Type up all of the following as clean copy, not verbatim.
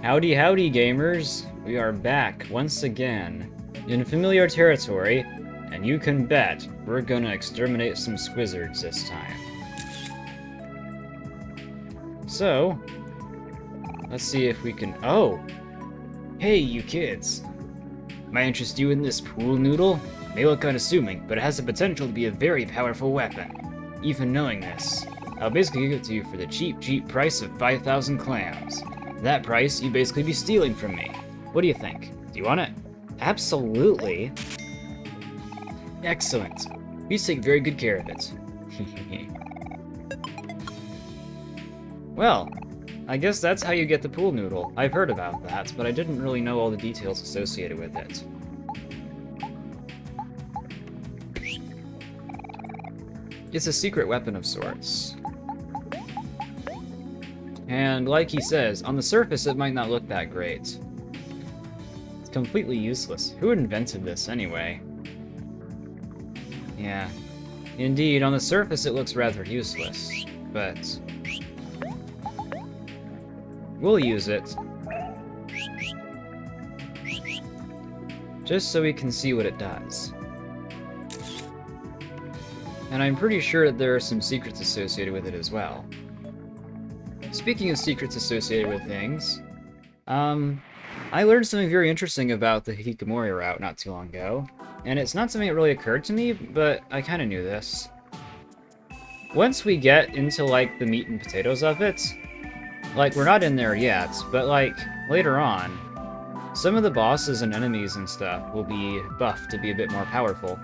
Howdy, howdy, gamers! We are back once again in familiar territory, and you can bet we're gonna exterminate some Squizzards this time. So, let's see if we can. Oh! Hey, you kids! Might interest you in this pool noodle? May look unassuming, but it has the potential to be a very powerful weapon. Even knowing this, I'll basically give it to you for the cheap price of 5,000 clams. That price, you'd basically be stealing from me. What do you think? Do you want it? Absolutely. Excellent. Please take very good care of it. Well, I guess that's how you get the pool noodle. I've heard about that, but I didn't really know all the details associated with it. It's a secret weapon of sorts. And like he says, on the surface it might not look that great. It's completely useless. Who invented this anyway? Yeah. Indeed, on the surface it looks rather useless, but we'll use it. Just so we can see what it does. And I'm pretty sure that there are some secrets associated with it as well. Speaking of secrets associated with things, I learned something very interesting about the OMORI route not too long ago, and it's not something that really occurred to me, but I kind of knew this. Once we get into, like, the meat and potatoes of it, like, we're not in there yet, but, like, later on, some of the bosses and enemies and stuff will be buffed to be a bit more powerful,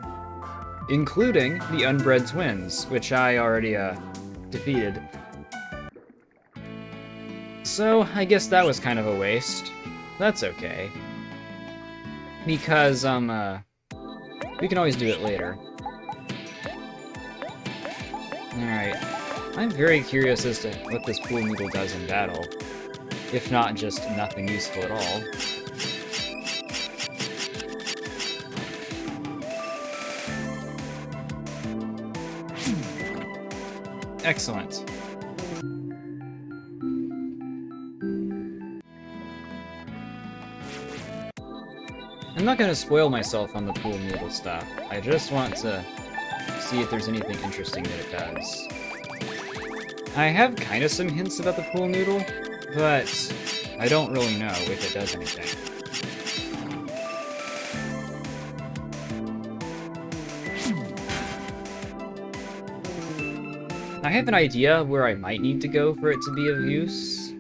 including the Unbred Twins, which I already, defeated. So, I guess that was kind of a waste. That's okay. Because, we can always do it later. Alright. I'm very curious as to what this pool noodle does in battle. If not just nothing useful at all. Excellent. I'm not gonna spoil myself on the pool noodle stuff. I just want to see if there's anything interesting that it does. I have kind of some hints about the pool noodle, but I don't really know if it does anything. I have an idea where I might need to go for it to be of use.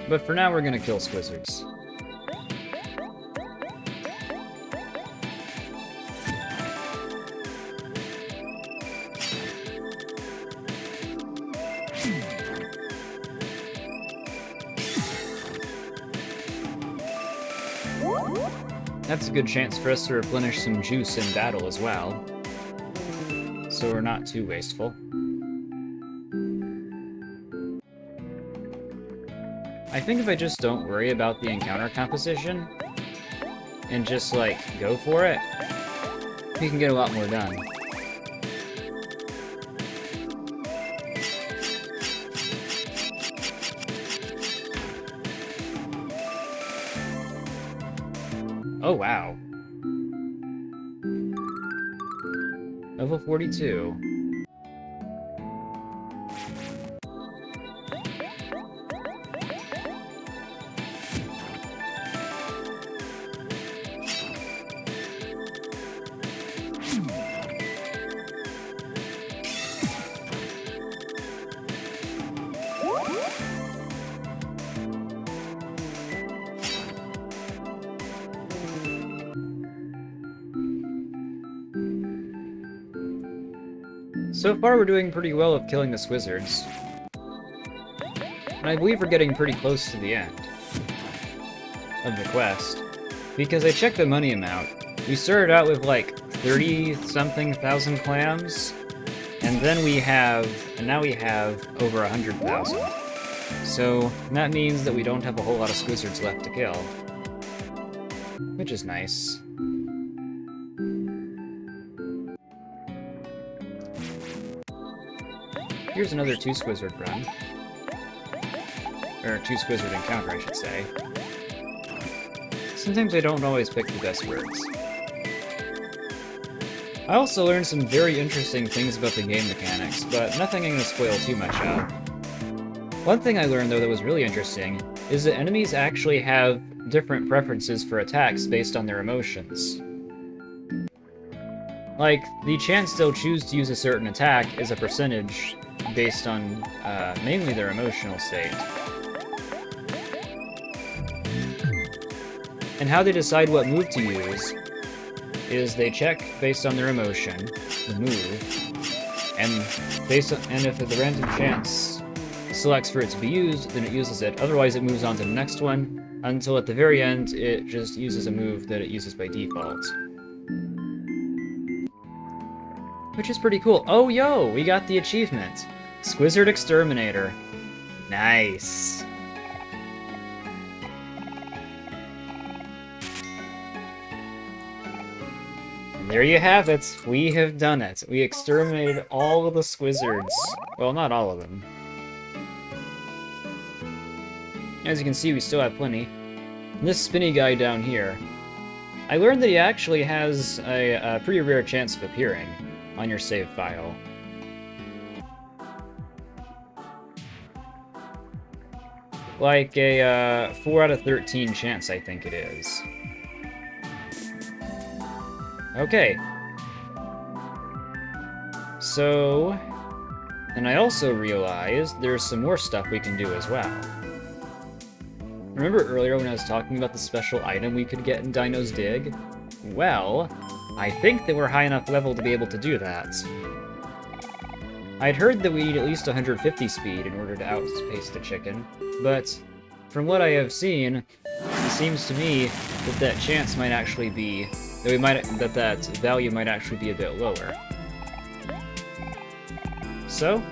But for now, we're gonna kill Squizzards. That's a good chance for us to replenish some juice in battle as well, so we're not too wasteful. I think if I just don't worry about the encounter composition, and just, like, go for it, we can get a lot more done. Oh, wow. Level 42. So far, we're doing pretty well of killing the Squizzards. And I believe we're getting pretty close to the end of the quest. Because I checked the money amount. We started out with like 30-something thousand clams, and then now we have over 100,000. So that means that we don't have a whole lot of Squizzards left to kill. Which is nice. Here's another 2 Squizzard run. or two Squizzard encounter, I should say. Sometimes I don't always pick the best words. I also learned some very interesting things about the game mechanics, but nothing I'm going to spoil too much of. One thing I learned, though, that was really interesting, is that enemies actually have different preferences for attacks based on their emotions. Like, the chance they'll choose to use a certain attack is a percentage based on mainly their emotional state. And how they decide what move to use is they check based on their emotion, the move, and if the random chance selects for it to be used, then it uses it. Otherwise, it moves on to the next one, until at the very end, it just uses a move that it uses by default. Which is pretty cool. Oh, yo! We got the achievement! Squizzard Exterminator. Nice! And there you have it. We have done it. We exterminated all of the Squizzards. Well, not all of them. As you can see, we still have plenty. And this spinny guy down here, I learned that he actually has a pretty rare chance of appearing on your save file. Like a 4 out of 13 chance, I think it is. Okay. So, and I also realized there's some more stuff we can do as well. Remember earlier when I was talking about the special item we could get in Dino's Dig? Well, I think that we're high enough level to be able to do that. I'd heard that we need at least 150 speed in order to outpace the chicken, but from what I have seen, it seems to me that that chance might actually be that value might actually be a bit lower. So,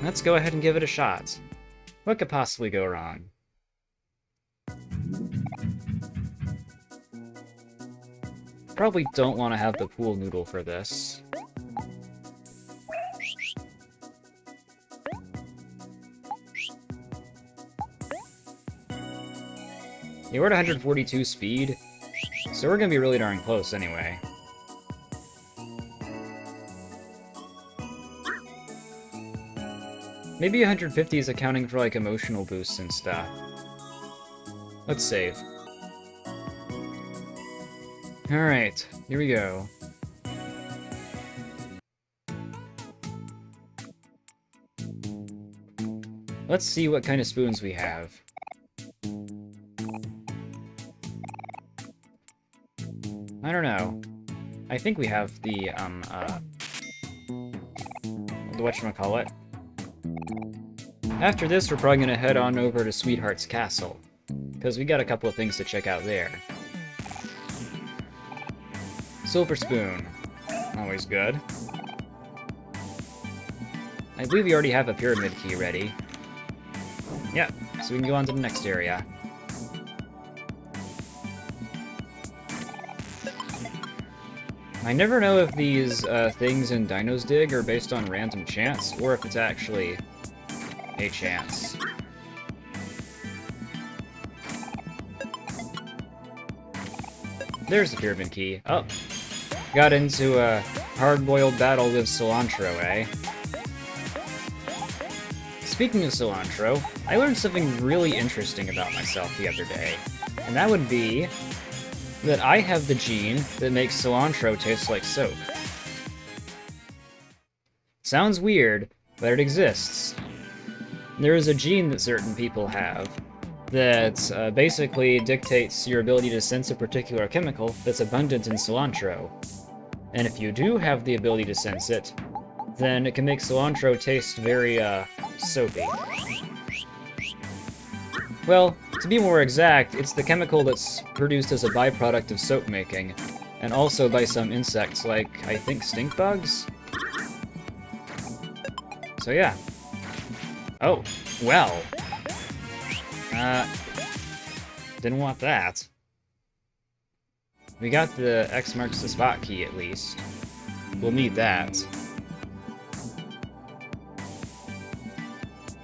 let's go ahead and give it a shot. What could possibly go wrong? Probably don't want to have the pool noodle for this. Yeah, we're at 142 speed, so we're gonna be really darn close anyway. Maybe 150 is accounting for, like, emotional boosts and stuff. Let's save. Alright, here we go. Let's see what kind of spoons we have. I don't know. I think we have the whatchamacallit. After this, we're probably gonna head on over to Sweetheart's Castle, because we got a couple of things to check out there. Silver spoon. Always good. I believe we already have a pyramid key ready. Yep, so we can go on to the next area. I never know if these things in Dino's Dig are based on random chance, or if it's actually a chance. There's the pyramid key. Oh, got into a hard-boiled battle with cilantro, eh? Speaking of cilantro, I learned something really interesting about myself the other day, and that would be that I have the gene that makes cilantro taste like soap. Sounds weird, but it exists. There is a gene that certain people have that basically dictates your ability to sense a particular chemical that's abundant in cilantro. And if you do have the ability to sense it, then it can make cilantro taste very, soapy. Well, to be more exact, it's the chemical that's produced as a byproduct of soap making, and also by some insects like, I think, stink bugs? So yeah. Oh, well. Didn't want that. We got the X marks the spot key, at least. We'll need that.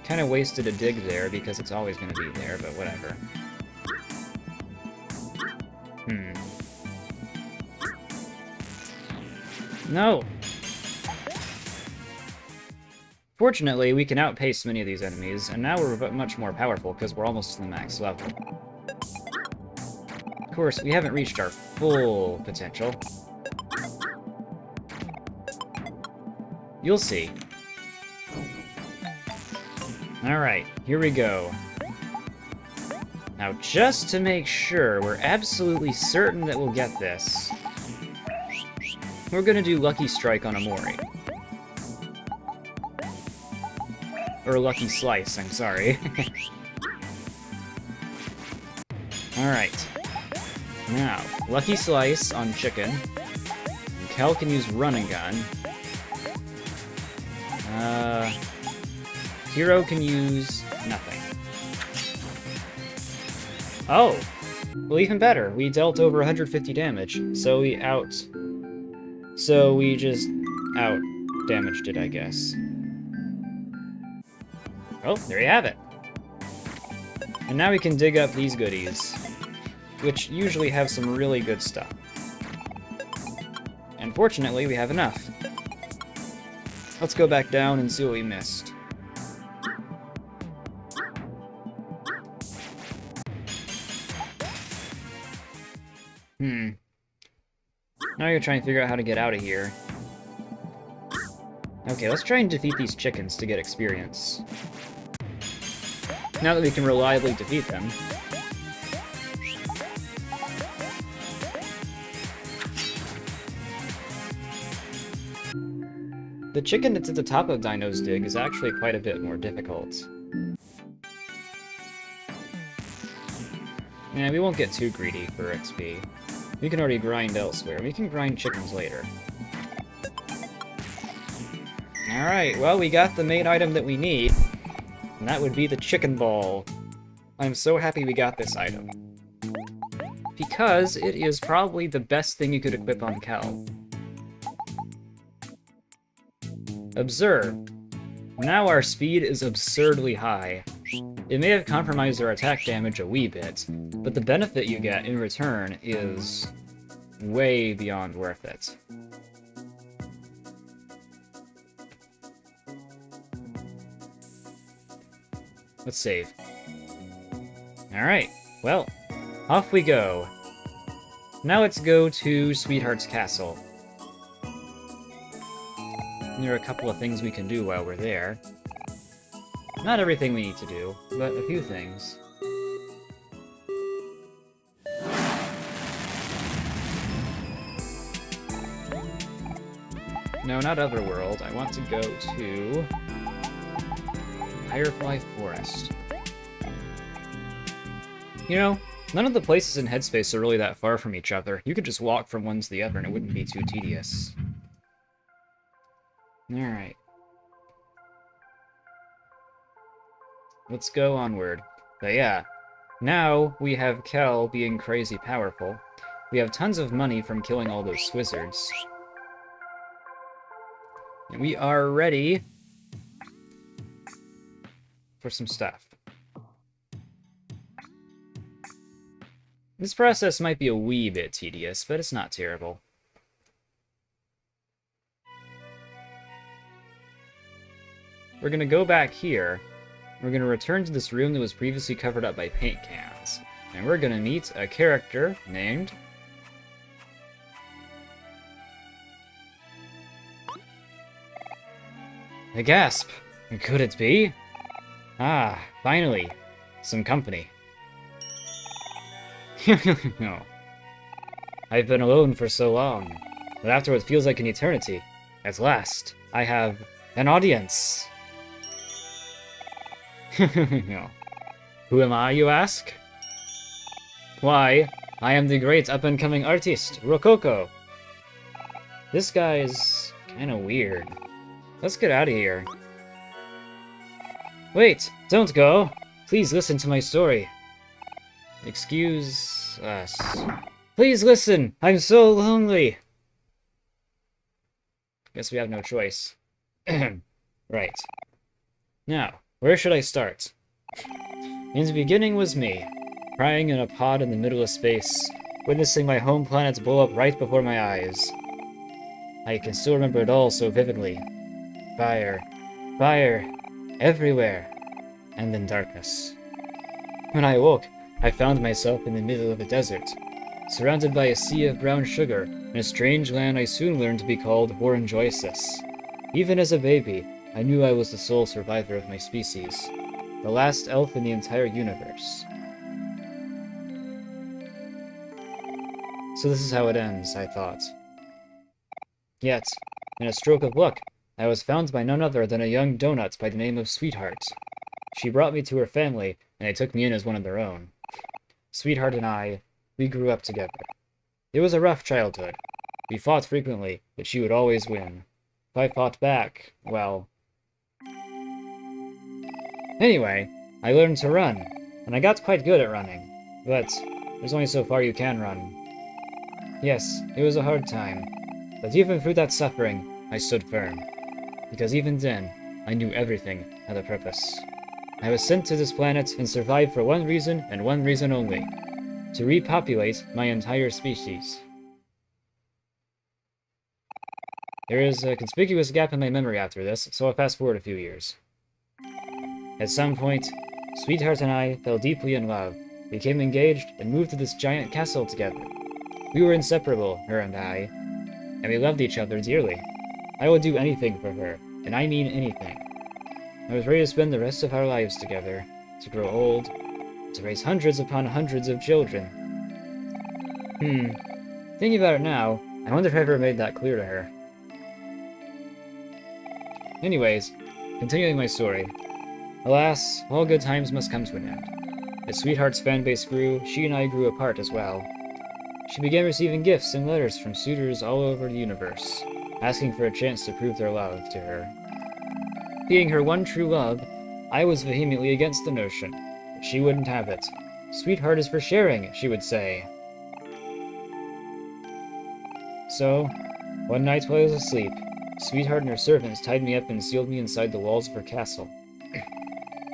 Kind of wasted a dig there because it's always going to be there, but whatever. No! Fortunately, we can outpace many of these enemies, and now we're much more powerful because we're almost to the max level. Of course, we haven't reached our full potential. You'll see. Alright, here we go. Now, just to make sure we're absolutely certain that we'll get this, we're gonna do Lucky Strike on OMORI. Or Lucky Slice, I'm sorry. Alright. Now, Lucky Slice on Chicken. And Kel can use Run and Gun. Hero can use nothing. Oh! Well, even better. We dealt over 150 damage, so we just out-damaged it, I guess. Oh, there you have it. And now we can dig up these goodies, which usually have some really good stuff. And fortunately, we have enough. Let's go back down and see what we missed. Now you're trying to figure out how to get out of here. Okay, let's try and defeat these chickens to get experience. Now that we can reliably defeat them. The chicken that's at the top of Dino's Dig is actually quite a bit more difficult. Yeah, we won't get too greedy for XP. We can already grind elsewhere. We can grind chickens later. Alright, well, we got the main item that we need, and that would be the chicken ball. I'm so happy we got this item. Because it is probably the best thing you could equip on Kel. Observe. Now our speed is absurdly high. It may have compromised our attack damage a wee bit, but the benefit you get in return is way beyond worth it. Let's save. Alright, well, off we go. Now let's go to Sweetheart's Castle. There are a couple of things we can do while we're there. Not everything we need to do, but a few things. No, not Otherworld. I want to go to Firefly Forest. You know, none of the places in Headspace are really that far from each other. You could just walk from one to the other and it wouldn't be too tedious. Alright. Let's go onward. But yeah, now we have Kel being crazy powerful. We have tons of money from killing all those Squizzards. And we are ready for some stuff. This process might be a wee bit tedious, but it's not terrible. We're gonna go back here. We're gonna return to this room that was previously covered up by paint cans. And we're gonna meet a character named... A gasp! Could it be? Ah, finally. Some company. No. I've been alone for so long, but after what feels like an eternity, at last, I have an audience. No. Who am I, you ask? Why, I am the great up-and-coming artist, Rococo. This guy is kinda weird. Let's get out of here. Wait, don't go! Please listen to my story. Excuse us. Please listen! I'm so lonely! Guess we have no choice. Right. Now, Where should I start? In the beginning was me, crying in a pod in the middle of space, witnessing my home planet blow up right before my eyes. I can still remember it all so vividly. Fire, fire, everywhere, and then darkness. When I awoke, I found myself in the middle of a desert, surrounded by a sea of brown sugar, in a strange land I soon learned to be called Orangoisis. Even as a baby, I knew I was the sole survivor of my species, the last elf in the entire universe. So this is how it ends, I thought. Yet, in a stroke of luck, I was found by none other than a young donut by the name of Sweetheart. She brought me to her family, and they took me in as one of their own. Sweetheart and I, we grew up together. It was a rough childhood. We fought frequently, but she would always win. If I fought back, well... Anyway, I learned to run, and I got quite good at running. But there's only so far you can run. Yes, it was a hard time. But even through that suffering, I stood firm. Because even then, I knew everything had a purpose. I was sent to this planet and survived for one reason and one reason only. To repopulate my entire species. There is a conspicuous gap in my memory after this, so I'll fast forward a few years. At some point, Sweetheart and I fell deeply in love, became engaged, and moved to this giant castle together. We were inseparable, her and I, and we loved each other dearly. I would do anything for her, and I mean anything. I was ready to spend the rest of our lives together, to grow old, to raise hundreds upon hundreds of children. Thinking about it now, I wonder if I ever made that clear to her. Anyways, continuing my story. Alas, all good times must come to an end. As Sweetheart's fanbase grew, she and I grew apart as well. She began receiving gifts and letters from suitors all over the universe, asking for a chance to prove their love to her. Being her one true love, I was vehemently against the notion, but she wouldn't have it. Sweetheart is for sharing, she would say. So, one night while I was asleep, Sweetheart and her servants tied me up and sealed me inside the walls of her castle.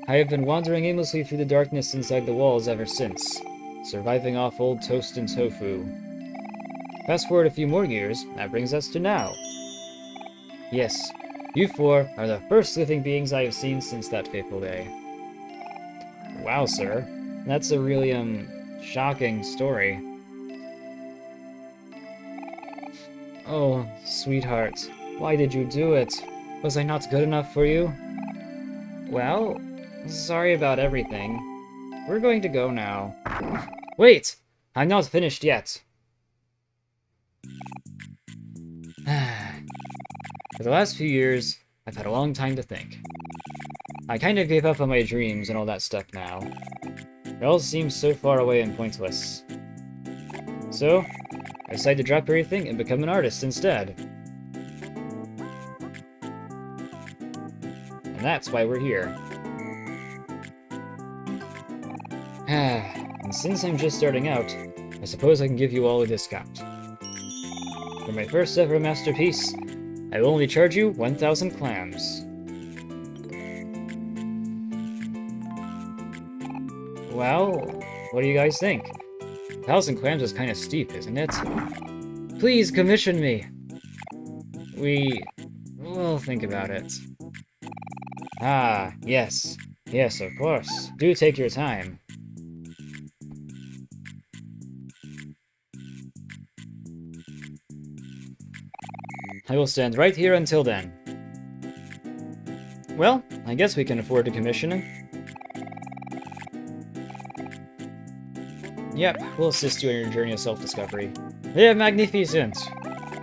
I have been wandering aimlessly through the darkness inside the walls ever since, surviving off old toast and tofu. Fast forward a few more years, that brings us to now. Yes, you four are the first living beings I have seen since that fateful day. Wow, sir. That's a really, shocking story. Oh, Sweetheart, why did you do it? Was I not good enough for you? Well, sorry about everything. We're going to go now. Wait! I'm not finished yet. For the last few years, I've had a long time to think. I kind of gave up on my dreams and all that stuff now. It all seems so far away and pointless. So, I decided to drop everything and become an artist instead. And that's why we're here. And since I'm just starting out, I suppose I can give you all a discount. For my first ever masterpiece, I will only charge you 1,000 clams. Well, what do you guys think? 1,000 clams is kind of steep, isn't it? Please commission me! We'll think about it. Ah, yes. Yes, of course. Do take your time. I will stand right here until then. Well, I guess we can afford to commission him. Yep, we'll assist you on your journey of self-discovery. They're magnificent!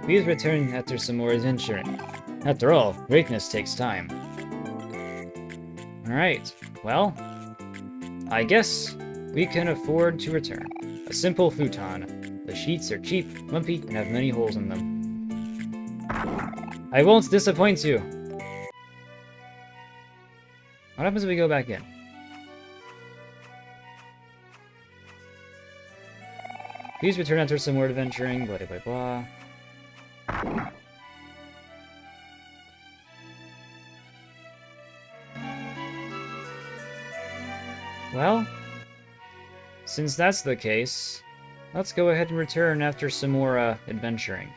Please return after some more adventuring. After all, greatness takes time. Alright, well, I guess we can afford to return. A simple futon. The sheets are cheap, lumpy, and have many holes in them. I won't disappoint you! What happens if we go back in? Please return after some more adventuring, blah blah blah. Well, since that's the case, let's go ahead and return after some more, adventuring.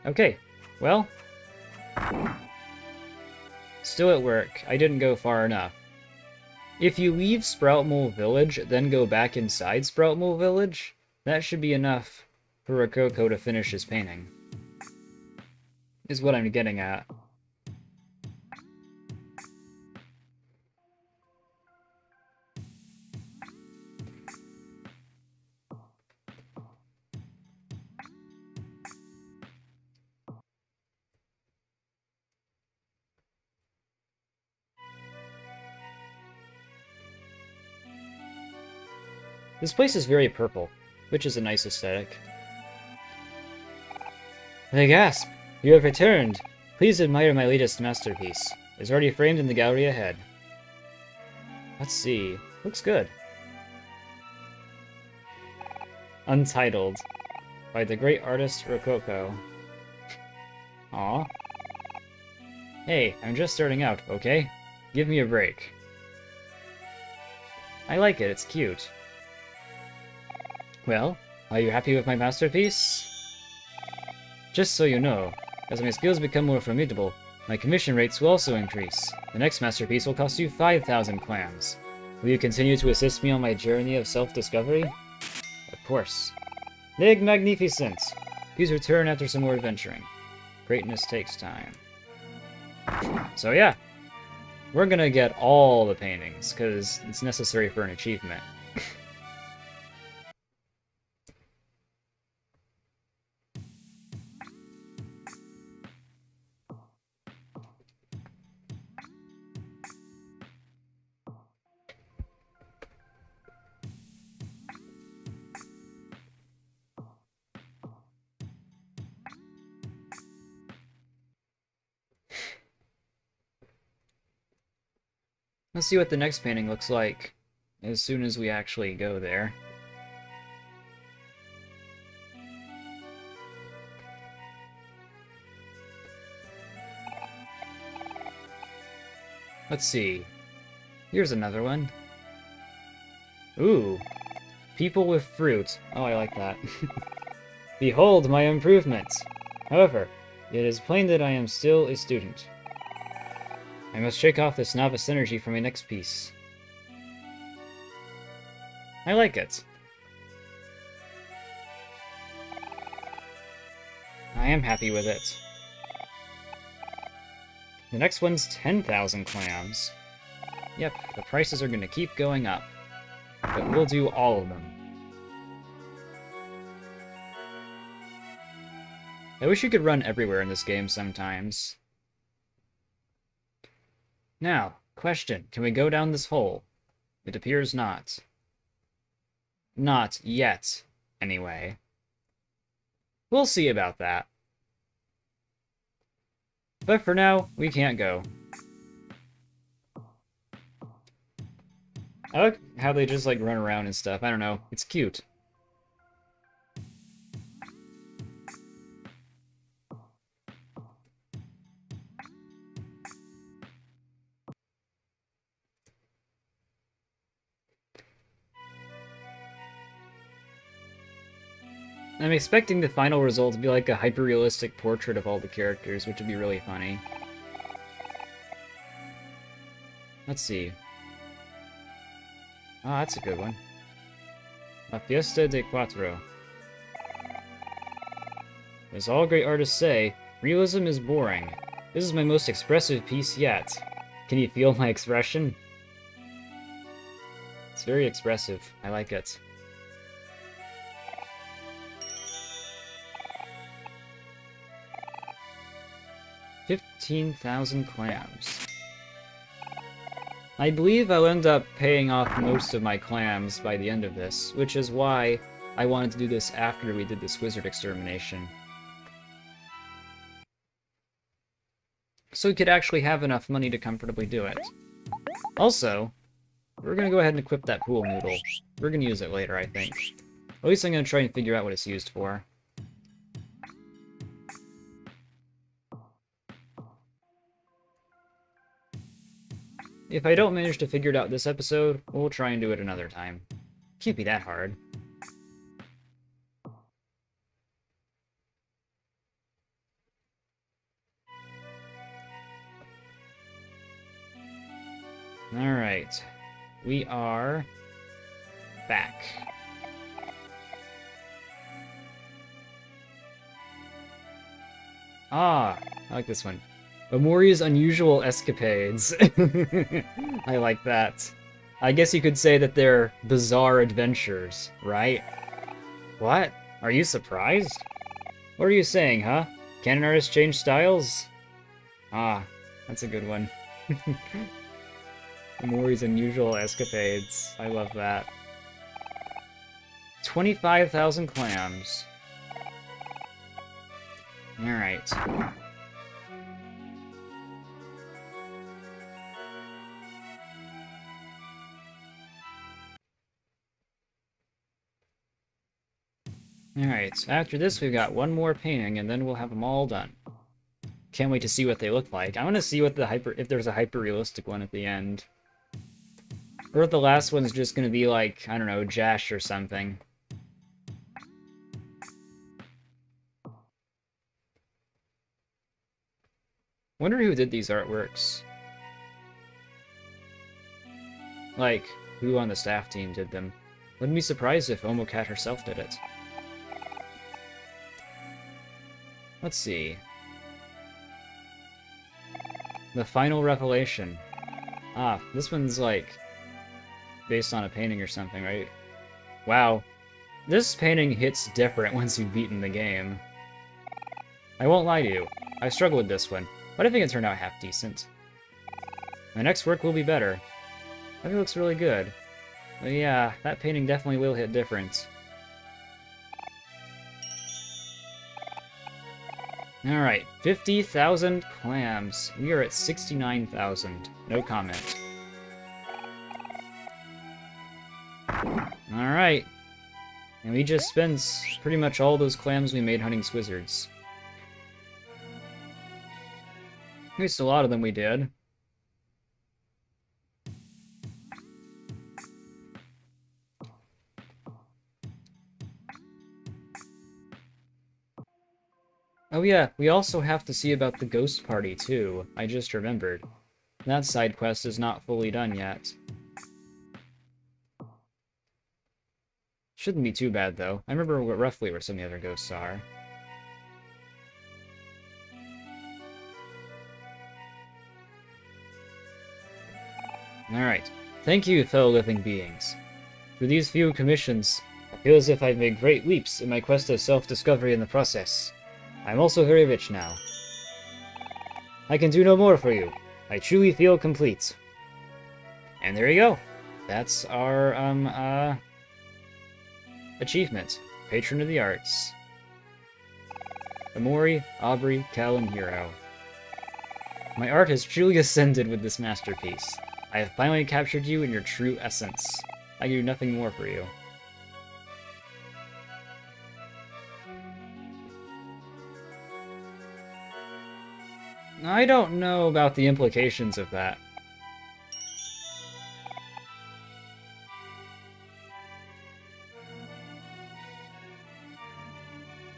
Okay. Well, still at work. I didn't go far enough. If you leave Sprout Mole Village, then go back inside Sprout Mole Village, that should be enough for Rococo to finish his painting. Is what I'm getting at. This place is very purple, which is a nice aesthetic. I gasp! You have returned! Please admire my latest masterpiece. It's already framed in the gallery ahead. Let's see. Looks good. Untitled. By the great artist Rococo. Aw. Hey, I'm just starting out, okay? Give me a break. I like it, it's cute. Well, are you happy with my masterpiece? Just so you know, as my skills become more formidable, my commission rates will also increase. The next masterpiece will cost you 5,000 clams. Will you continue to assist me on my journey of self-discovery? Of course. Leg magnificent! Please return after some more adventuring. Greatness takes time. So yeah, we're gonna get all the paintings, because it's necessary for an achievement. Let's see what the next painting looks like, as soon as we actually go there. Let's see. Here's another one. Ooh. People with fruit. Oh, I like that. Behold my improvements! However, it is plain that I am still a student. I must shake off this novice energy for my next piece. I like it. I am happy with it. The next one's 10,000 clams. Yep, the prices are gonna keep going up. But we'll do all of them. I wish you could run everywhere in this game sometimes. Now, question, can we go down this hole? It appears not. Not yet, anyway. We'll see about that. But for now, we can't go. I like how they just, like, run around and stuff. I don't know. It's cute. I'm expecting the final result to be like a hyper-realistic portrait of all the characters, which would be really funny. Let's see. Ah, that's a good one. La Fiesta de Cuatro. As all great artists say, realism is boring. This is my most expressive piece yet. Can you feel my expression? It's very expressive. I like it. $15,000 clams. I believe I'll end up paying off most of my clams by the end of this, which is why I wanted to do this after we did the Squizzard extermination. So we could actually have enough money to comfortably do it. Also, we're gonna go ahead and equip that pool noodle. We're gonna use it later, I think. At least I'm gonna try and figure out what it's used for. If I don't manage to figure it out this episode, we'll try and do it another time. Can't be that hard. Alright. We are back. Ah, I like this one. OMORI's Unusual Escapades. I like that. I guess you could say that they're bizarre adventures, right? What? Are you surprised? What are you saying, huh? Can an artist change styles? Ah, that's a good one. OMORI's Unusual Escapades. I love that. 25,000 clams. Alright. Alright, after this we've got one more painting, and then we'll have them all done. Can't wait to see what they look like. I want to see what the if there's a hyper-realistic one at the end. Or if the last one's just gonna be like, I don't know, Jash or something. Wonder who did these artworks. Like, who on the staff team did them. Wouldn't be surprised if OmoCat herself did it. Let's see. The final revelation. Ah, this one's like based on a painting or something, right? Wow. This painting hits different once you've beaten the game. I won't lie to you. I struggled with this one, but I think it turned out half decent. My next work will be better. I think it looks really good. But yeah, that painting definitely will hit different. Alright, 50,000 clams. We are at 69,000. No comment. Alright. And we just spent pretty much all those clams we made hunting Squizzards. At least a lot of them we did. Oh yeah, we also have to see about the ghost party too. I just remembered. That side quest is not fully done yet. Shouldn't be too bad though. I remember roughly where some of the other ghosts are. Alright. Thank you, fellow living beings. Through these few commissions, I feel as if I've made great leaps in my quest of self-discovery in the process. I'm also very rich now. I can do no more for you. I truly feel complete. And there you go. That's our, achievement. Patron of the Arts. OMORI, Aubrey, Cal, and Hero. My art has truly ascended with this masterpiece. I have finally captured you in your true essence. I can do nothing more for you. I don't know about the implications of that.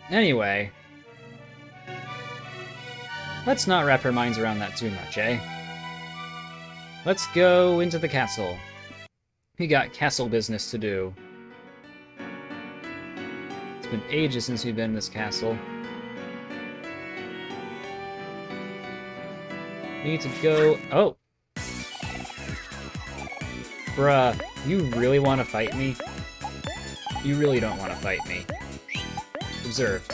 Anyway, let's not wrap our minds around that too much, eh? Let's go into the castle. We got castle business to do. It's been ages since we've been in this castle. We need to go... Oh! Bruh, you really want to fight me? You really don't want to fight me. Observe.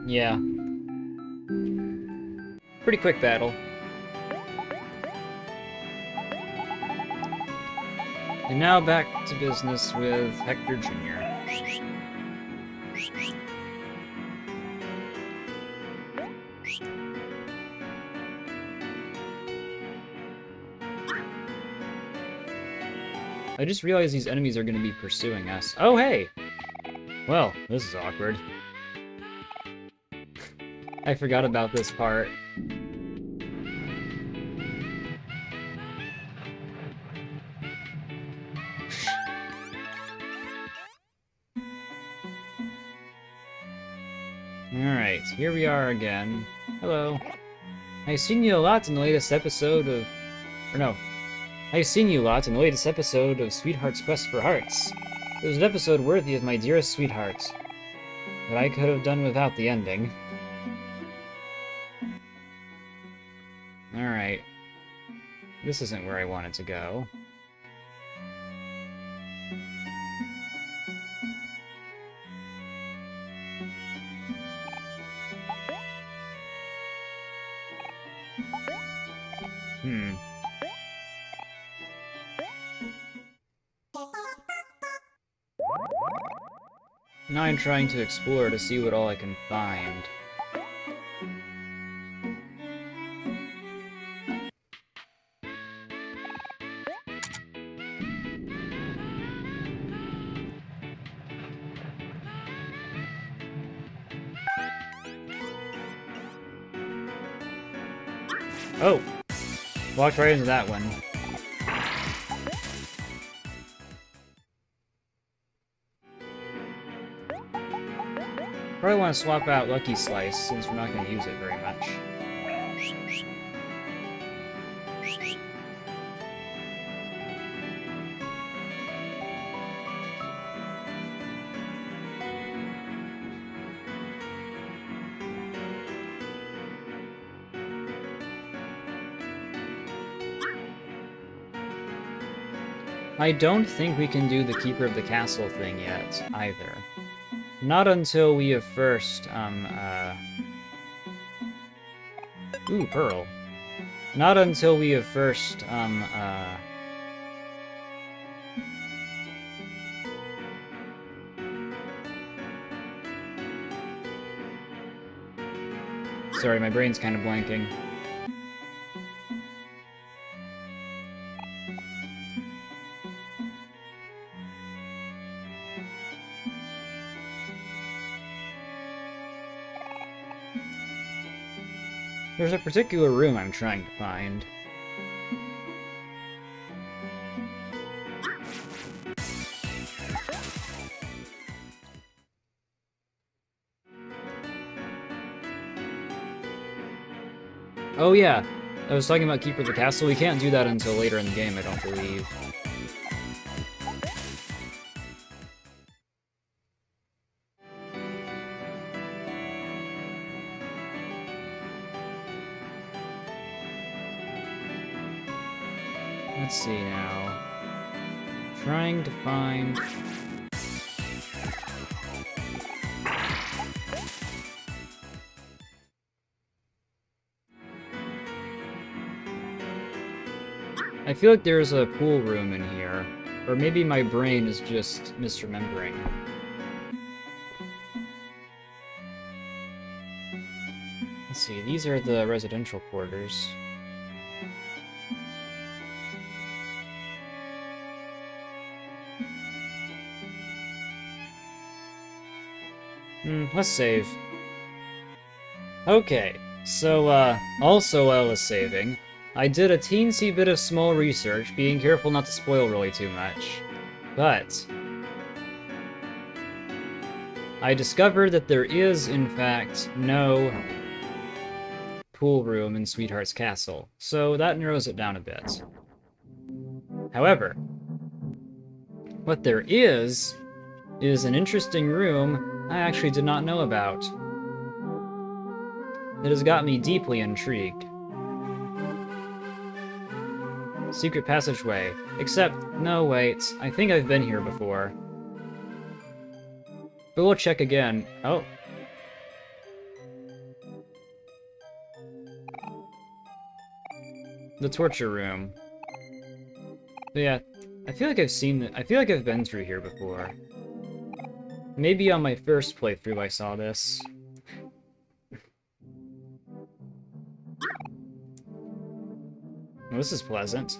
Yeah. Pretty quick battle. And now back to business with Hector Jr. I just realized these enemies are going to be pursuing us. Oh, hey! Well, this is awkward. I forgot about this part. Alright, here we are again. Hello. I've seen you a lot in the latest episode of... Or no. I've seen you a lot in the latest episode of Sweetheart's Quest for Hearts. It was an episode worthy of my dearest sweetheart. But I could have done without the ending. Alright. This isn't where I wanted to go. Now I'm trying to explore to see what all I can find. Oh! Walked right into that one. Probably want to swap out Lucky Slice, since we're not going to use it very much. I don't think we can do the Keeper of the Castle thing yet, either. Not until we have first, Ooh, Pearl. Not until we have first, Sorry, my brain's kind of blanking. There's a particular room I'm trying to find. Oh yeah, I was talking about Keeper of the Castle. We can't do that until later in the game, I don't believe. Let's see now. Trying to find... I feel like there's a pool room in here. Or maybe my brain is just misremembering. Let's see, these are the residential quarters. Let's save. Okay, so, also while I was saving, I did a teensy bit of small research, being careful not to spoil really too much. But I discovered that there is, in fact, no pool room in Sweetheart's Castle, so that narrows it down a bit. However, what there is an interesting room I actually did not know about. It has got me deeply intrigued. Secret passageway. Except, no, wait. I think I've been here before. But we'll check again. Oh. the torture room. But yeah, I feel like I've been through here before. Maybe on my first playthrough I saw this. Well, this is pleasant.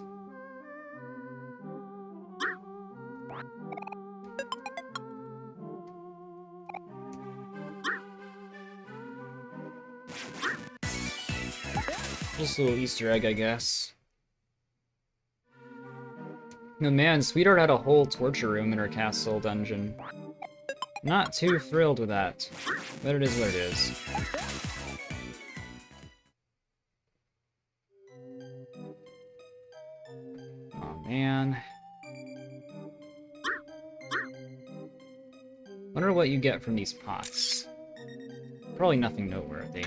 Just a little Easter egg, I guess. Oh man, Sweetheart had a whole torture room in her castle dungeon. Not too thrilled with that, but it is what it is. Oh man. Wonder what you get from these pots. Probably nothing noteworthy.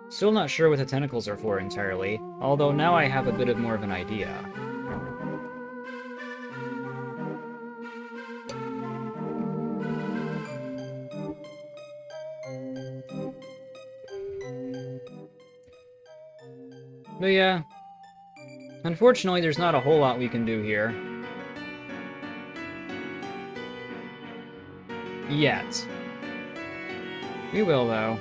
Still not sure what the tentacles are for entirely, although now I have a bit of more of an idea. But yeah, unfortunately there's not a whole lot we can do here. Yet. We will, though.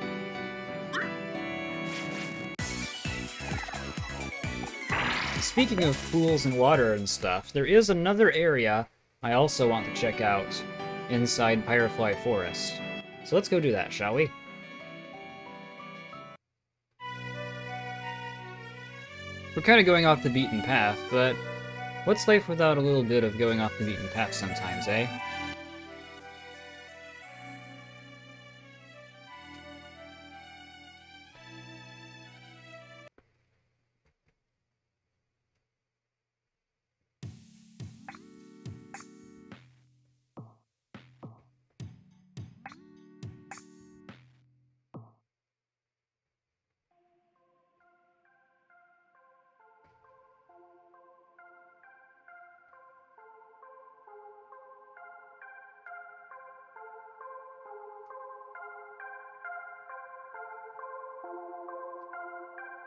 Speaking of pools and water and stuff, there is another area I also want to check out inside Firefly Forest. So let's go do that, shall we? We're kind of going off the beaten path, but what's life without a little bit of going off the beaten path sometimes, eh?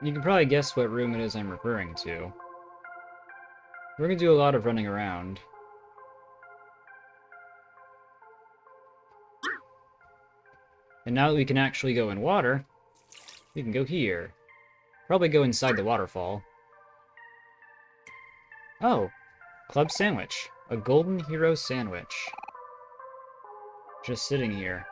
You can probably guess what room it is I'm referring to. We're gonna do a lot of running around. And now that we can actually go in water, we can go here. Probably go inside the waterfall. Oh, club sandwich. A golden hero sandwich. Just sitting here.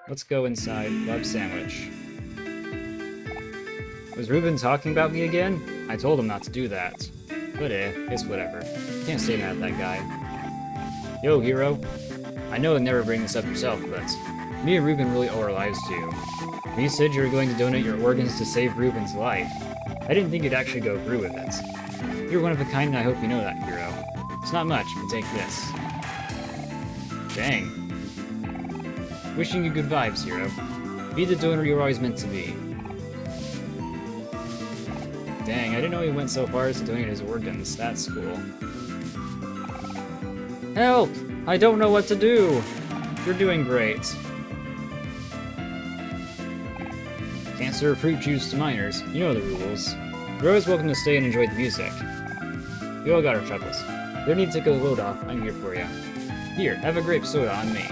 Let's go inside. Club sandwich. Was Ruben talking about me again? I told him not to do that. But it's whatever. Can't stay mad at that guy. Yo, hero. I know I'd never bring this up yourself, but me and Ruben really owe our lives to you. When you said you were going to donate your organs to save Ruben's life, I didn't think you'd actually go through with it. You're one of a kind, and I hope you know that, hero. It's not much, but take this. Dang. Wishing you good vibes, hero. Be the donor you're always meant to be. Dang, I didn't know he went so far as to donate his organs. That's cool. Help! I don't know what to do! You're doing great. Can't serve fruit juice to minors. You know the rules. You're always welcome to stay and enjoy the music. We all got our troubles. You need to take a load off. I'm here for you. Here, have a grape soda on me.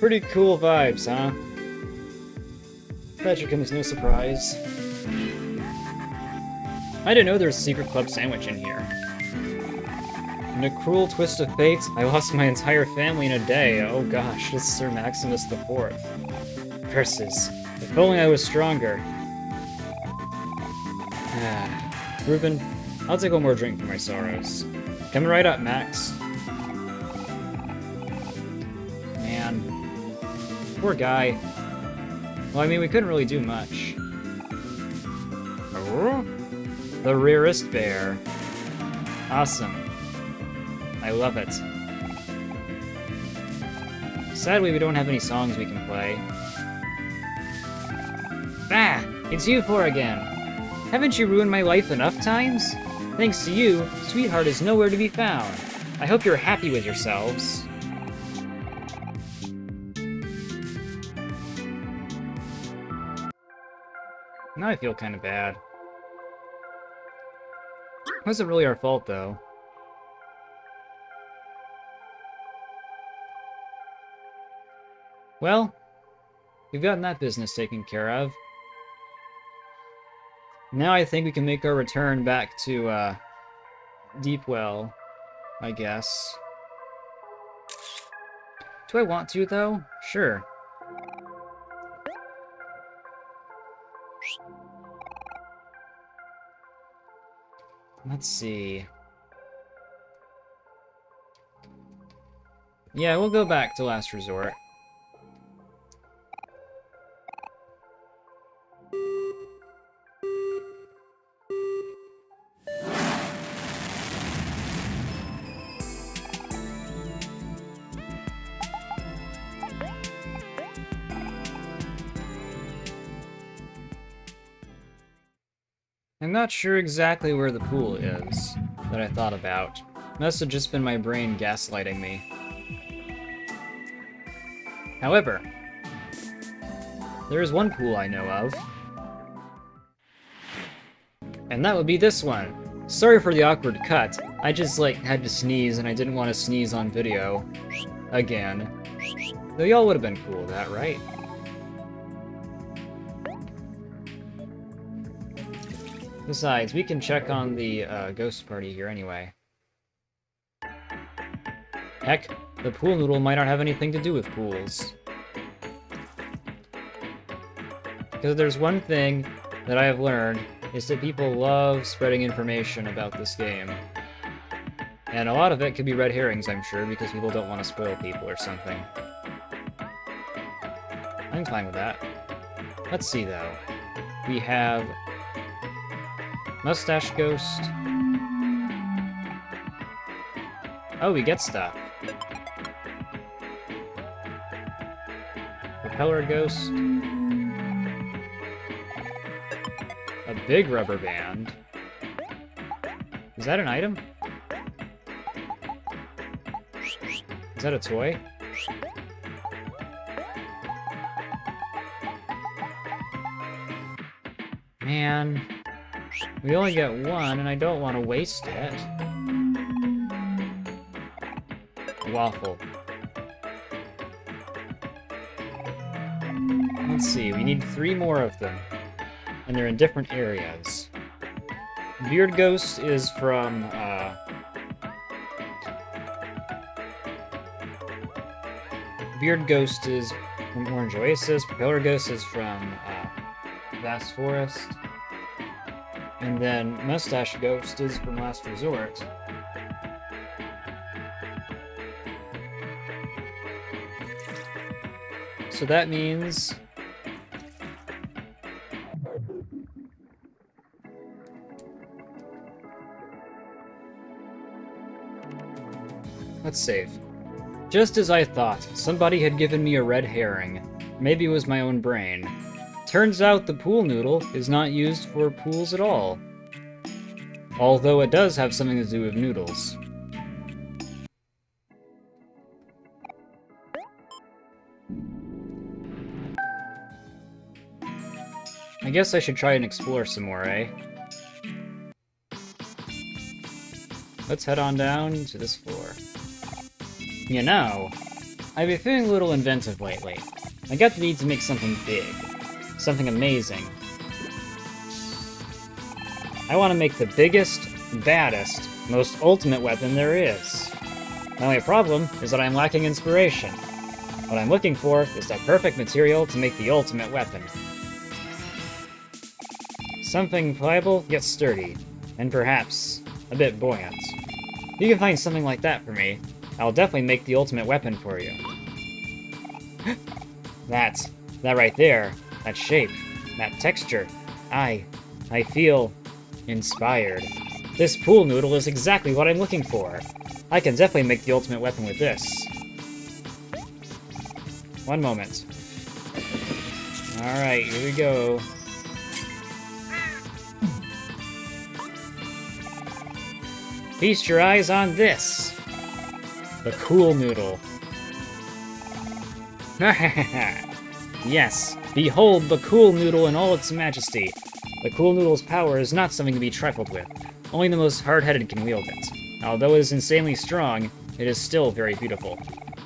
Pretty cool vibes, huh? That should come as no surprise. I didn't know there was a secret club sandwich in here. In a cruel twist of fate, I lost my entire family in a day. Oh gosh, it's Sir Maximus IV. Curses. If only I was stronger. Ruben, I'll take one more drink for my sorrows. Coming right up, Max. poor guy. Well, I mean, we couldn't really do much. Oh, the rarest bear. Awesome. I love it. Sadly, we don't have any songs we can play. Ah! It's you four again. Haven't you ruined my life enough times? Thanks to you, Sweetheart is nowhere to be found. I hope you're happy with yourselves. Now I feel kind of bad. It wasn't really our fault, though. Well, we've gotten that business taken care of. Now I think we can make our return back to, Deepwell, I guess. Do I want to, though? Sure. Let's see. Yeah, we'll go back to Last Resort. I'm not sure exactly where the pool is that I thought about. Must have just been my brain gaslighting me. However, there is one pool I know of. And that would be this one. Sorry for the awkward cut. I just, like, had to sneeze and I didn't want to sneeze on video. Again. Though y'all would have been cool with that, right? Besides, we can check on the ghost party here anyway. Heck, the pool noodle might not have anything to do with pools. Because there's one thing that I have learned, is that people love spreading information about this game. And a lot of it could be red herrings, I'm sure, because people don't want to spoil people or something. I'm fine with that. Let's see, though. We have Mustache Ghost. Oh, we get stuff. Propeller Ghost. A big rubber band. Is that an item? Is that a toy? Man. We only get one, and I don't want to waste it. Waffle. Let's see, we need 3 more of them. And they're in different areas. Beard Ghost is from, Beard Ghost is from Orange Oasis. Propeller Ghost is from, Vast Forest. And then Mustache Ghost is from Last Resort. So that means... Let's save. Just as I thought, somebody had given me a red herring. Maybe it was my own brain. Turns out the pool noodle is not used for pools at all. Although it does have something to do with noodles. I guess I should try and explore some more, eh? Let's head on down to this floor. You know, I've been feeling a little inventive lately. I got the need to make something big. Something amazing. I want to make the biggest, baddest, most ultimate weapon there is. My only problem is that I'm lacking inspiration. What I'm looking for is the perfect material to make the ultimate weapon. Something pliable yet sturdy, and perhaps a bit buoyant. If you can find something like that for me, I'll definitely make the ultimate weapon for you. That right there, that shape, that texture, I feel inspired. This pool noodle is exactly what I'm looking for. I can definitely make the ultimate weapon with this. One moment. Alright, here we go. Feast your eyes on this! The cool noodle. Yes, behold the cool noodle in all its majesty. The cool noodle's power is not something to be trifled with. Only the most hard-headed can wield it. Although it is insanely strong, it is still very beautiful.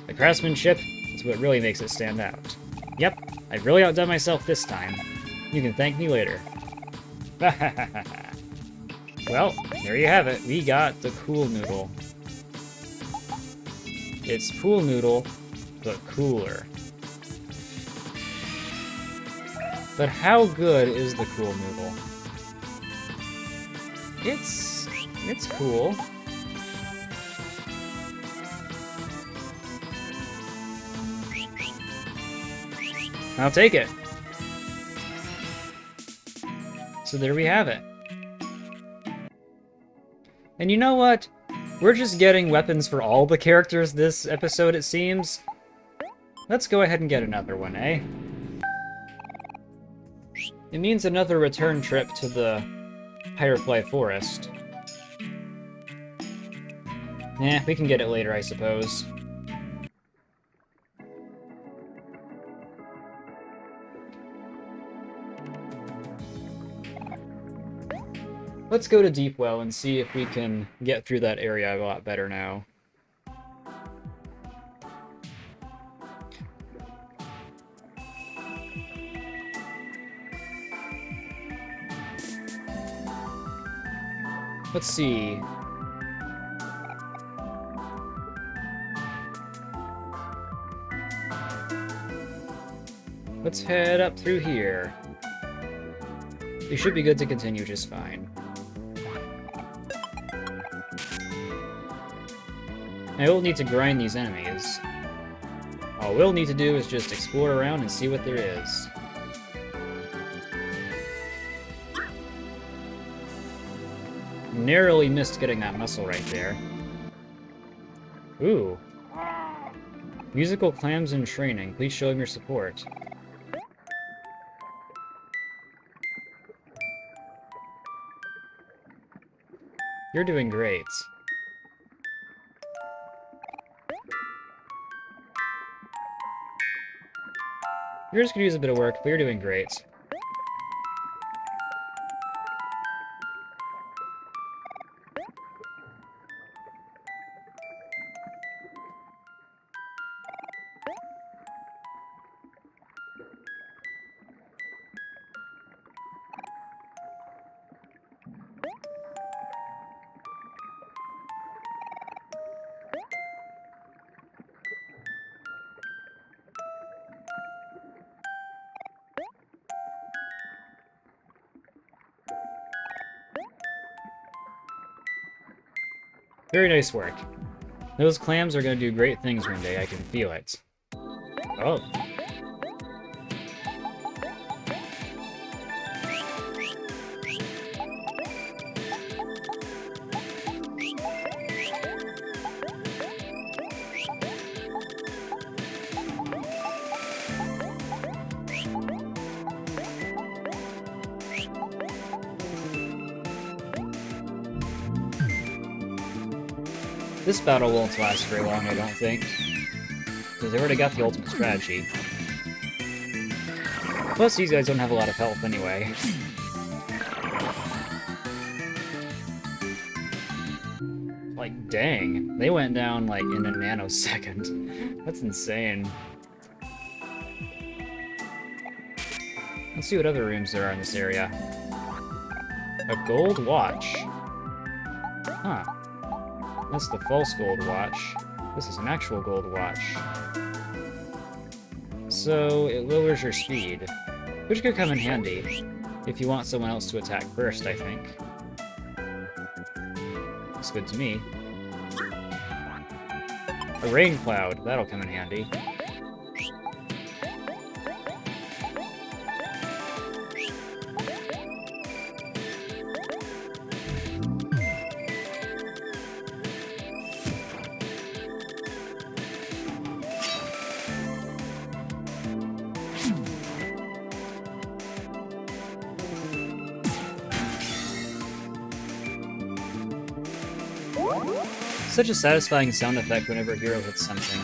The craftsmanship is what really makes it stand out. Yep, I've really outdone myself this time. You can thank me later. Well, there you have it. We got the cool noodle. It's pool noodle, but cooler. But how good is the cool noodle? It's cool. I'll take it. So there we have it. And you know what? We're just getting weapons for all the characters this episode, it seems. Let's go ahead and get another one, eh? It means another return trip to the Firefly Forest. We can get it later, I suppose. Let's go to Deepwell and see if we can get through that area a lot better now. Let's see. Let's head up through here. We should be good to continue just fine. I will need to grind these enemies. All we'll need to do is just explore around and see what there is. Narrowly missed getting that muscle right there. Ooh. Musical clams in training. Please show him your support. You're doing great. Yours could use a bit of work, but you're doing great. Very nice work. Those clams are going to do great things one day, I can feel it. Oh. This battle won't last very long, I don't think. Because I already got the ultimate strategy. Plus, these guys don't have a lot of health anyway. Like, dang. They went down, like, in a nanosecond. That's insane. Let's see what other rooms there are in this area. A gold watch. Huh. That's the false gold watch. This is an actual gold watch. So, it lowers your speed, which could come in handy if you want someone else to attack first, I think. Looks good to me. A rain cloud, that'll come in handy. Such a satisfying sound effect whenever a hero hits something.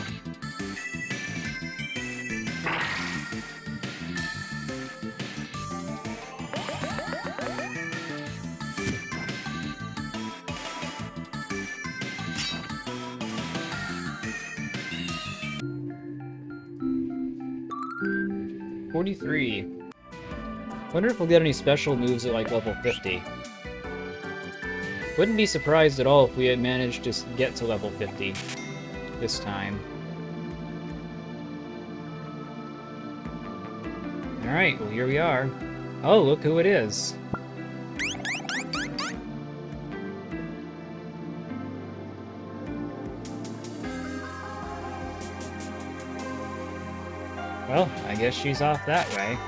Wonder if we'll get any special moves at like level 50. Wouldn't be surprised at all if we had managed to get to level 50 this time. Alright, well here we are. Oh, look who it is. Well, I guess she's off that way.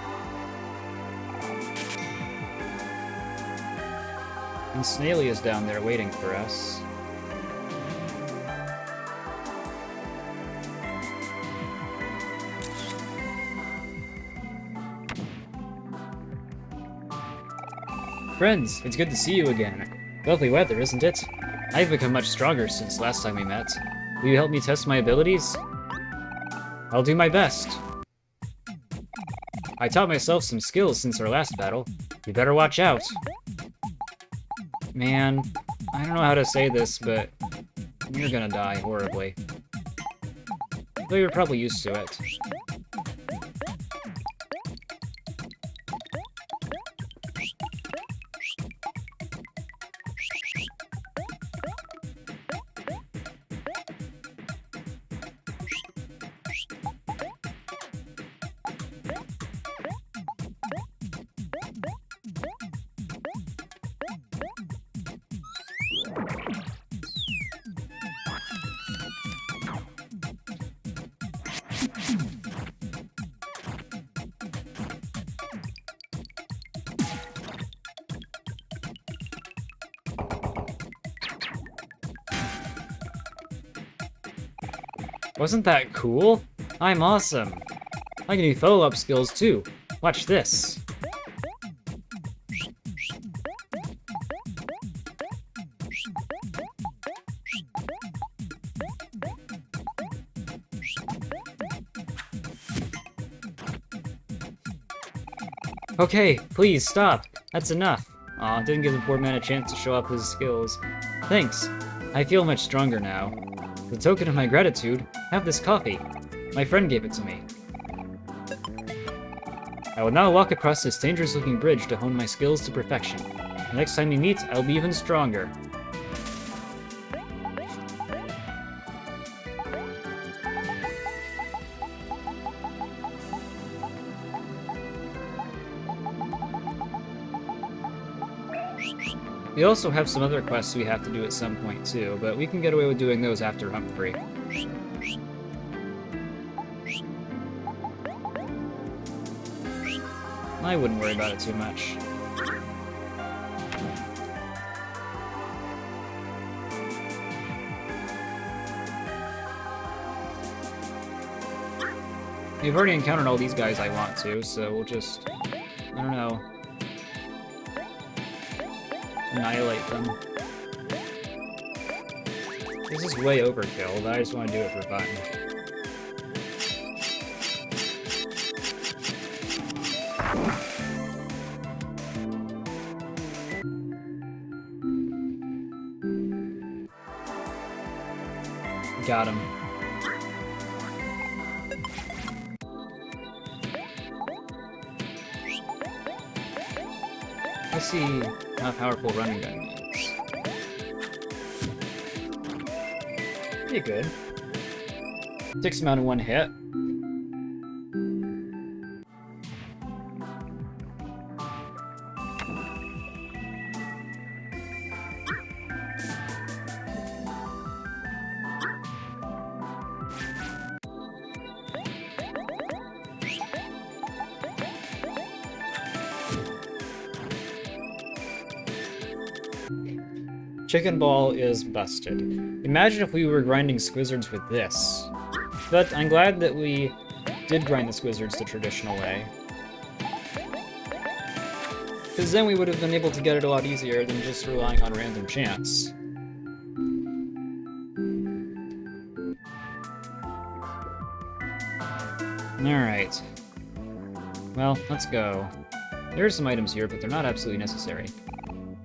And Snaily is down there waiting for us. Friends, it's good to see you again. Lovely weather, isn't it? I've become much stronger since last time we met. Will you help me test my abilities? I'll do my best. I taught myself some skills since our last battle. You better watch out. Man, I don't know how to say this, but you're gonna die horribly. Though you're probably used to it. Wasn't that cool? I'm awesome. I can do follow-up skills too. Watch this. Okay, please stop. That's enough. Aw, didn't give the poor man a chance to show off his skills. Thanks. I feel much stronger now. As a token of my gratitude, have this coffee. My friend gave it to me. I will now walk across this dangerous-looking bridge to hone my skills to perfection. The next time we meet, I'll be even stronger. We also have some other quests we have to do at some point too, but we can get away with doing those after Humphrey. I wouldn't worry about it too much. We've already encountered all these guys I want to, so we'll just, I don't know, annihilate them. This is way overkill, but I just want to do it for fun. Got him. Let's see how powerful running gun is. Pretty good. Takes him out in one hit. Chicken Ball is busted. Imagine if we were grinding Squizzards with this. But I'm glad that we did grind the Squizzards the traditional way. Because then we would have been able to get it a lot easier than just relying on random chance. Alright. Well, let's go. There are some items here, but they're not absolutely necessary.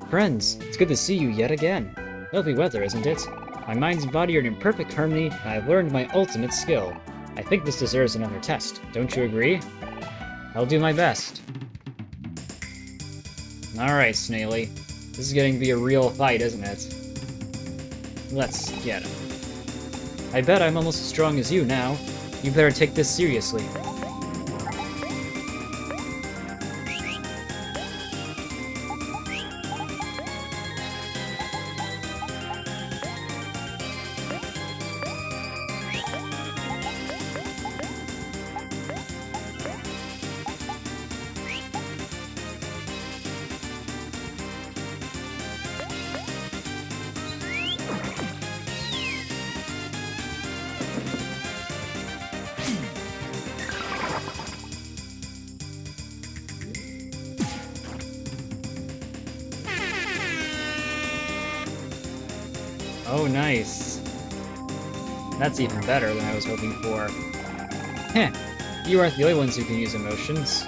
Friends, it's good to see you yet again. Lovely weather, isn't it? My mind and body are in perfect harmony, and I've learned my ultimate skill. I think this deserves another test. Don't you agree? I'll do my best. Alright, Snaily. This is getting to be a real fight, isn't it? Let's get him. I bet I'm almost as strong as you now. You better take this seriously. Oh, nice. That's even better than I was hoping for. Heh, you aren't the only ones who can use emotions.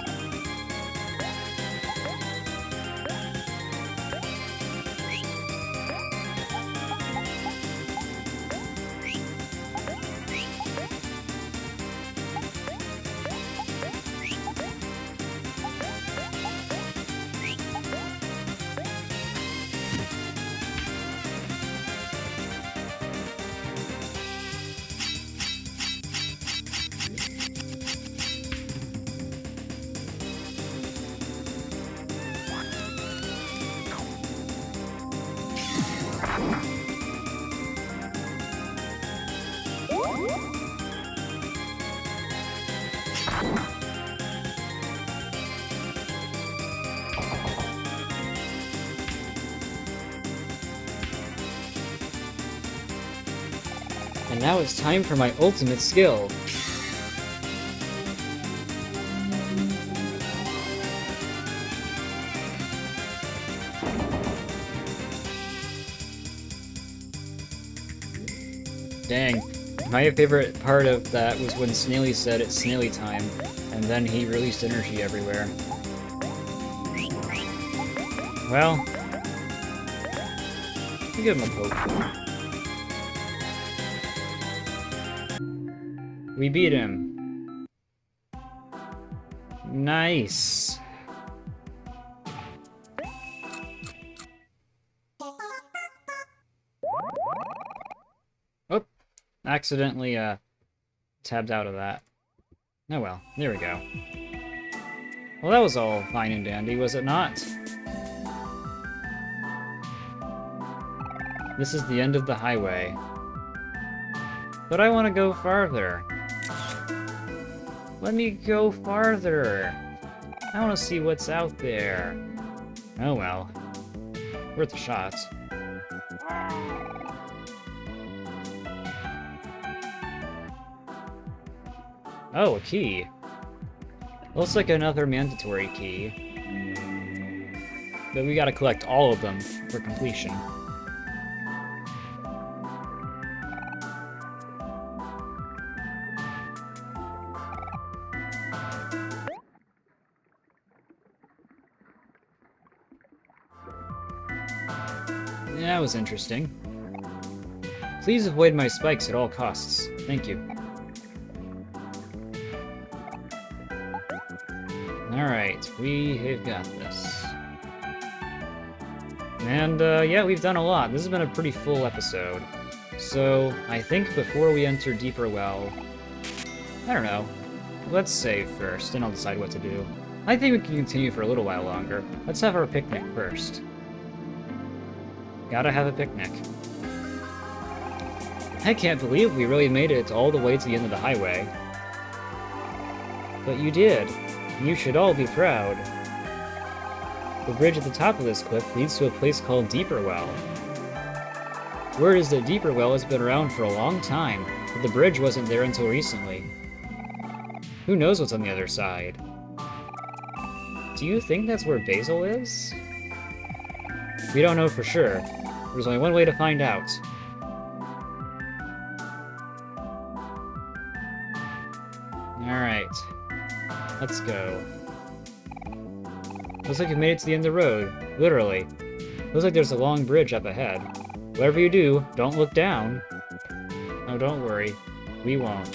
And now it's time for my ultimate skill. Dang. My favorite part of that was when Snaily said it's Snaily time, and then he released energy everywhere. Well, I'll give him a poke. We beat him. Nice. Oh, accidentally tabbed out of that. Oh well, there we go. Well, that was all fine and dandy, was it not? This is the end of the highway. But I want to go farther. Let me go farther. I want to see what's out there. Oh well. Worth a shot. Oh, a key. Looks like another mandatory key. But we gotta collect all of them for completion. Yeah, that was interesting. Please avoid my spikes at all costs. Thank you. Alright, we have got this. And, yeah, we've done a lot. This has been a pretty full episode. So, I think before we enter Deeper Well... I don't know. Let's save first, and I'll decide what to do. I think we can continue for a little while longer. Let's have our picnic first. Gotta have a picnic. I can't believe we really made it all the way to the end of the highway. But you did. You should all be proud. The bridge at the top of this cliff leads to a place called Deeper Well. Word is that Deeper Well has been around for a long time, but the bridge wasn't there until recently. Who knows what's on the other side? Do you think that's where Basil is? We don't know for sure. There's only one way to find out. Alright. Let's go. Looks like you've made it to the end of the road. Literally. Looks like there's a long bridge up ahead. Whatever you do, don't look down. Oh, don't worry. We won't.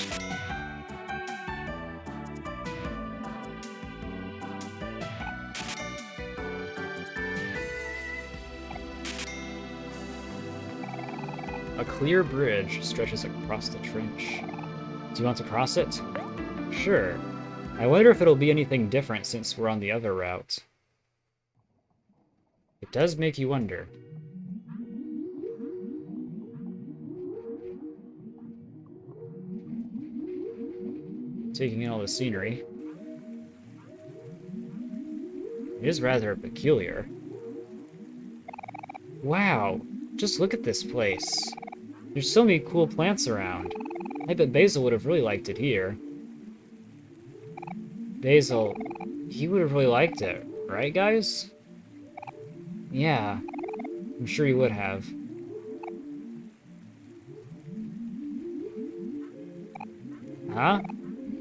A clear bridge stretches across the trench. Do you want to cross it? Sure. I wonder if it'll be anything different since we're on the other route. It does make you wonder. Taking in all the scenery. It is rather peculiar. Wow, just look at this place. There's so many cool plants around. I bet Basil would have really liked it here. Basil, he would have really liked it, right guys? Yeah, I'm sure he would have. Huh?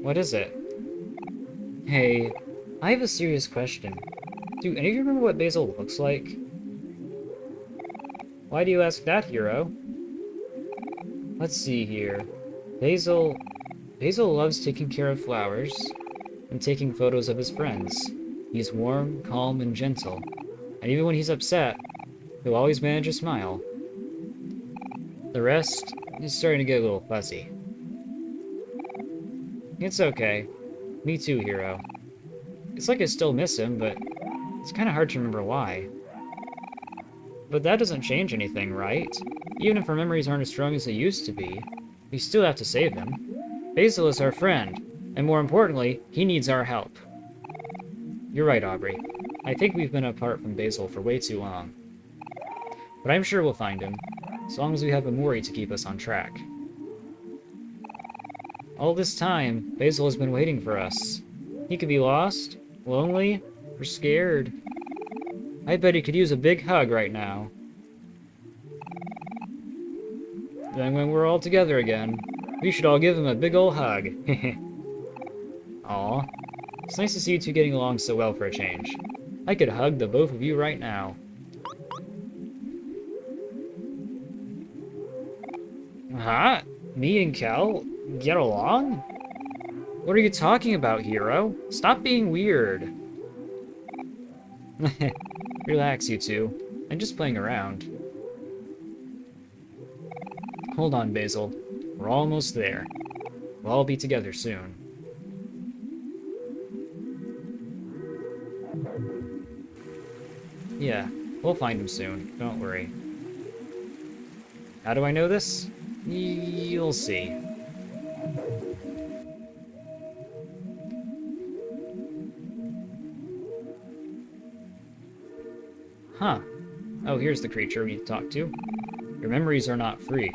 What is it? Hey, I have a serious question. Do any of you remember what Basil looks like? Why do you ask that, hero? Let's see here. Basil loves taking care of flowers and taking photos of his friends. He's warm, calm, and gentle. And even when he's upset, he'll always manage a smile. The rest is starting to get a little fuzzy. It's okay. Me too, hero. It's like I still miss him, but it's kind of hard to remember why. But that doesn't change anything, right? Even if our memories aren't as strong as they used to be, we still have to save him. Basil is our friend, and more importantly, he needs our help. You're right, Aubrey. I think we've been apart from Basil for way too long. But I'm sure we'll find him, as long as we have OMORI to keep us on track. All this time, Basil has been waiting for us. He could be lost, lonely, or scared. I bet he could use a big hug right now. Then when we're all together again, we should all give him a big ol' hug. Aw. It's nice to see you two getting along so well for a change. I could hug the both of you right now. Huh? Me and Kel get along? What are you talking about, hero? Stop being weird. Relax, you two. I'm just playing around. Hold on, Basil. We're almost there. We'll all be together soon. Yeah, we'll find him soon. Don't worry. How do I know this? You'll see. Huh. Oh, here's the creature we need to talk to. Your memories are not free.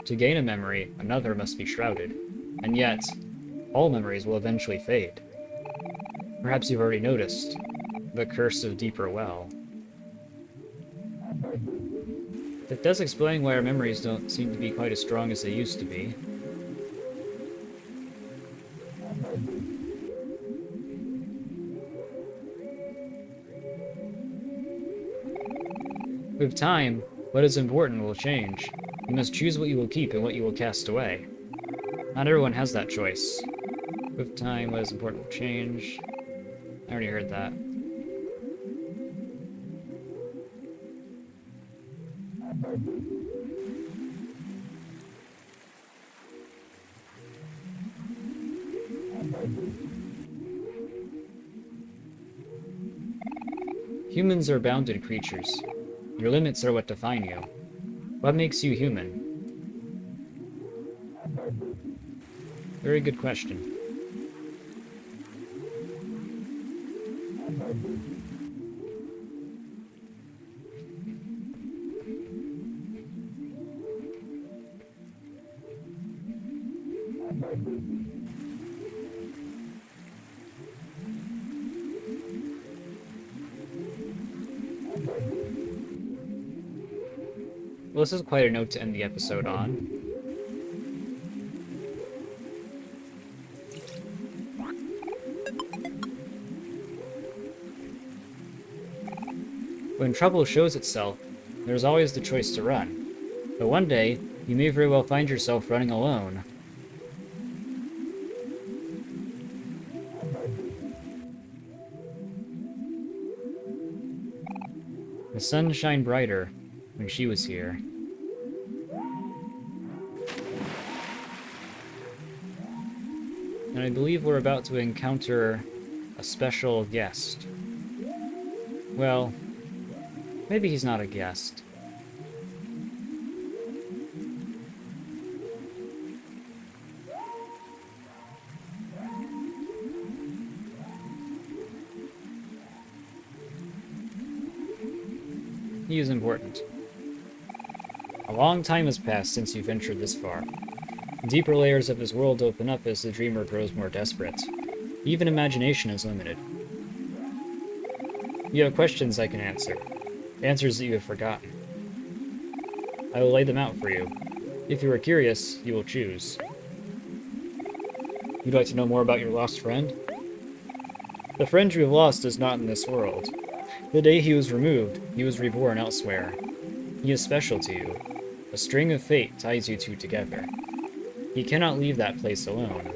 To gain a memory, another must be shrouded. And yet, all memories will eventually fade. Perhaps you've already noticed. The curse of Deeper Well. That does explain why our memories don't seem to be quite as strong as they used to be. With time, what is important will change. You must choose what you will keep and what you will cast away. Not everyone has that choice. With time, what is important will change. I already heard that. Humans are bounded creatures. Your limits are what define you. What makes you human? Very good question. Well, this is quite a note to end the episode on. When trouble shows itself, there's always the choice to run. But one day, you may very well find yourself running alone. The sun shined brighter when she was here. And I believe we're about to encounter a special guest. Well, maybe he's not a guest. He is important. A long time has passed since you ventured this far. Deeper layers of his world open up as the dreamer grows more desperate. Even imagination is limited. You have questions I can answer. Answers that you have forgotten. I will lay them out for you. If you are curious, you will choose. You'd like to know more about your lost friend? The friend you have lost is not in this world. The day he was removed, he was reborn elsewhere. He is special to you. A string of fate ties you two together. He cannot leave that place alone.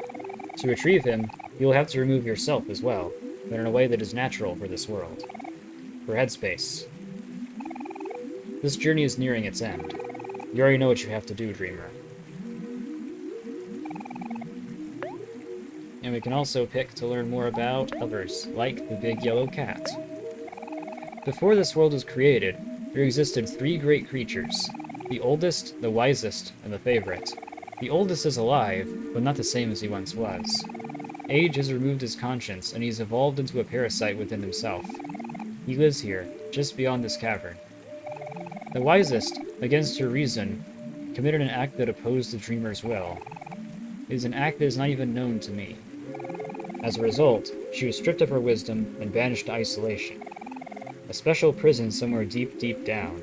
To retrieve him, you will have to remove yourself as well, but in a way that is natural for this world. For headspace. This journey is nearing its end. You already know what you have to do, Dreamer. And we can also pick to learn more about others, like the big yellow cat. Before this world was created, there existed 3 great creatures. The oldest, the wisest, and the favorite. The oldest is alive, but not the same as he once was. Age has removed his conscience, and he's evolved into a parasite within himself. He lives here, just beyond this cavern. The wisest, against her reason, committed an act that opposed the dreamer's will. It is an act that is not even known to me. As a result, she was stripped of her wisdom and banished to isolation. A special prison somewhere deep, deep down.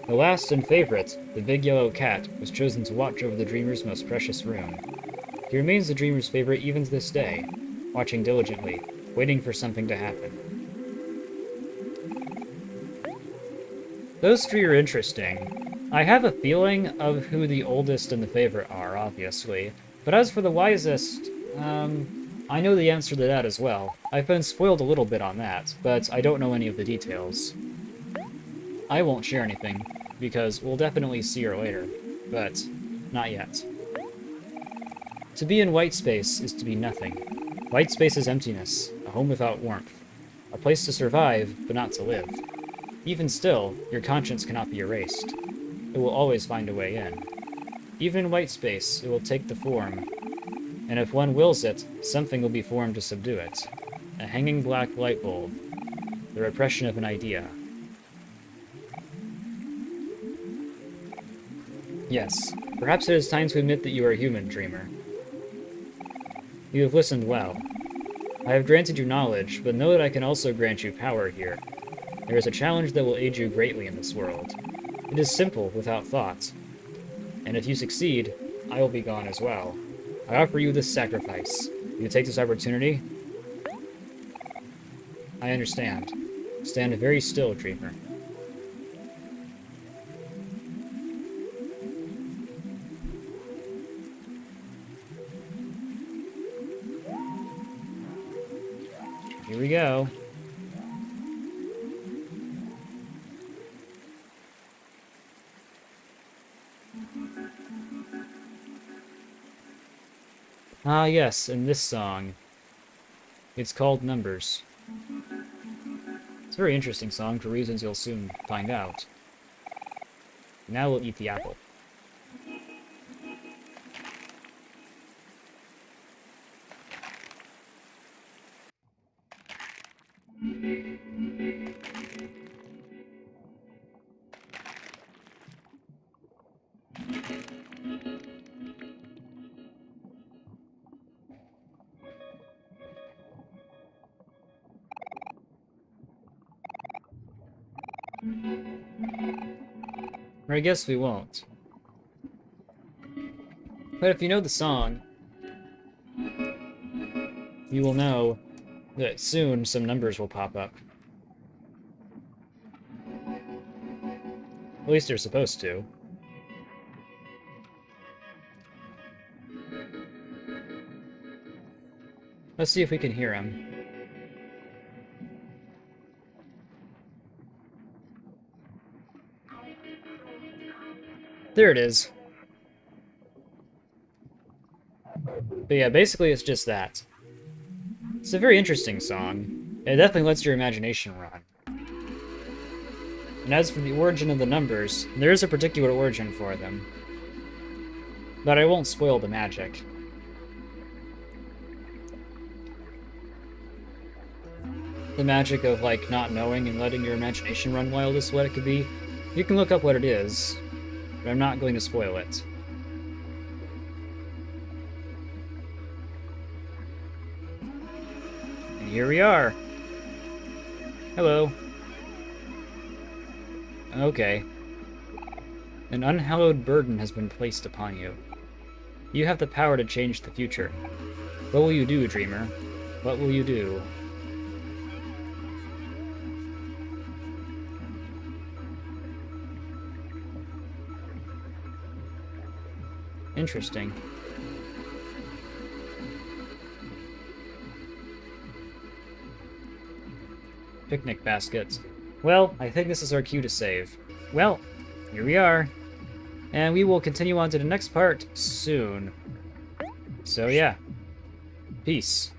The last and favorite, the big yellow cat, was chosen to watch over the dreamer's most precious room. He remains the dreamer's favorite even to this day, watching diligently, waiting for something to happen. Those 3 are interesting. I have a feeling of who the oldest and the favorite are, obviously. But as for the wisest, I know the answer to that as well. I've been spoiled a little bit on that, but I don't know any of the details. I won't share anything, because we'll definitely see her later, but not yet. To be in white space is to be nothing. White space is emptiness, a home without warmth. A place to survive, but not to live. Even still, your conscience cannot be erased. It will always find a way in. Even in white space, it will take the form, and if one wills it, something will be formed to subdue it. A hanging black light bulb. The repression of an idea. Yes, perhaps it is time to admit that you are a human, Dreamer. You have listened well. I have granted you knowledge, but know that I can also grant you power here. There is a challenge that will aid you greatly in this world. It is simple, without thought. And if you succeed, I will be gone as well. I offer you this sacrifice. You take this opportunity? I understand. Stand very still, Dreamer. Here we go. Ah, yes, and this song. It's called Numbers. It's a very interesting song for reasons you'll soon find out. Now we'll eat the apple. Or I guess we won't. But if you know the song, you will know that soon some numbers will pop up. At least they're supposed to. Let's see if we can hear him. There it is. But yeah, basically it's just that. It's a very interesting song. It definitely lets your imagination run. And as for the origin of the numbers, there is a particular origin for them. But I won't spoil the magic. The magic of, like, not knowing and letting your imagination run wild is what it could be. You can look up what it is, but I'm not going to spoil it. And here we are. Hello. Okay. An unhallowed burden has been placed upon you. You have the power to change the future. What will you do, dreamer? What will you do? Interesting. Picnic baskets. Well, I think this is our cue to save. Well, here we are. And we will continue on to the next part soon. So yeah. Peace.